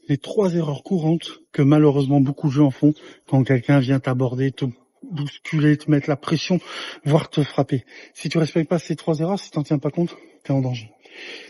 les 3 erreurs courantes que malheureusement beaucoup de gens font quand quelqu'un vient t'aborder, te bousculer, te mettre la pression, voire te frapper. Si tu respectes pas ces 3 erreurs, si t'en tiens pas compte, t'es en danger.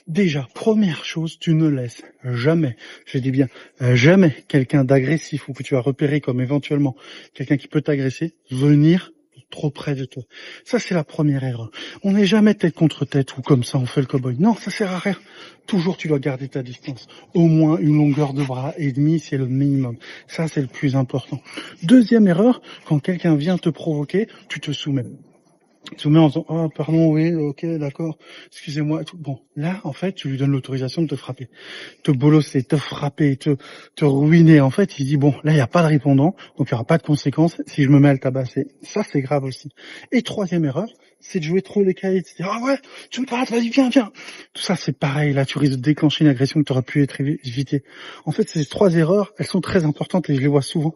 Déjà, première chose, tu ne laisses jamais, je dis bien jamais, quelqu'un d'agressif ou que tu as repéré comme éventuellement quelqu'un qui peut t'agresser, venir trop près de toi. Ça, c'est la première erreur. On n'est jamais tête contre tête ou comme ça, on fait le cow-boy. Non, ça sert à rien. Toujours, tu dois garder ta distance. Au moins une longueur de bras et demi, c'est le minimum. Ça, c'est le plus important. Deuxième erreur, quand quelqu'un vient te provoquer, tu te soumets. Tu te mets en disant, ah, pardon, oui, ok, d'accord, excusez-moi. Bon, là, en fait, tu lui donnes l'autorisation de te frapper, te bolosser, te frapper, te ruiner. En fait, il dit, bon, là, il n'y a pas de répondant, donc il n'y aura pas de conséquences si je me mets à le tabasser. Ça, c'est grave aussi. Et troisième erreur, c'est de jouer trop les caïds, de se dire, ah ouais, tu me parles, vas-y, viens. Tout ça, c'est pareil, là, tu risques de déclencher une agression que tu aurais pu être évitée. En fait, ces 3 erreurs, elles sont très importantes et je les vois souvent.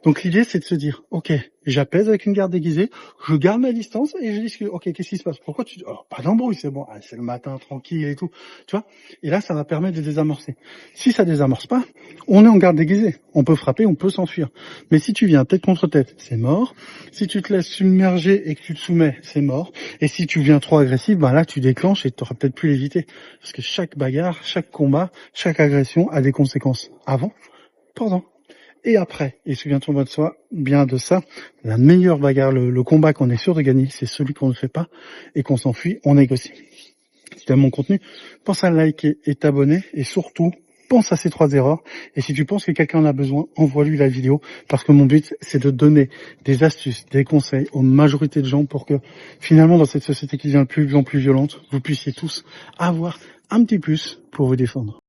Donc l'idée, c'est de se dire, ok, j'apaise avec une garde déguisée, je garde ma distance et je discute. Ok, qu'est-ce qui se passe? Pourquoi tu dis, oh, pas d'embrouille, c'est bon, ah, c'est le matin, tranquille et tout, tu vois? Et là, ça va permettre de désamorcer. Si ça désamorce pas, on est en garde déguisée. On peut frapper, on peut s'enfuir. Mais si tu viens tête contre tête, c'est mort. Si tu te laisses submerger et que tu te soumets, c'est mort. Et si tu viens trop agressif, ben là, tu déclenches et tu auras peut-être pu l'éviter. Parce que chaque bagarre, chaque combat, chaque agression a des conséquences. Avant, pendant et après. Et souviens-toi de soi, bien de ça, la meilleure bagarre, le combat qu'on est sûr de gagner, c'est celui qu'on ne fait pas et qu'on s'enfuit, on négocie. Si tu aimes mon contenu, pense à liker et t'abonner et surtout, pense à ces 3 erreurs. Et si tu penses que quelqu'un en a besoin, envoie-lui la vidéo parce que mon but, c'est de donner des astuces, des conseils aux majorités de gens pour que finalement, dans cette société qui devient de plus en plus violente, vous puissiez tous avoir un petit plus pour vous défendre.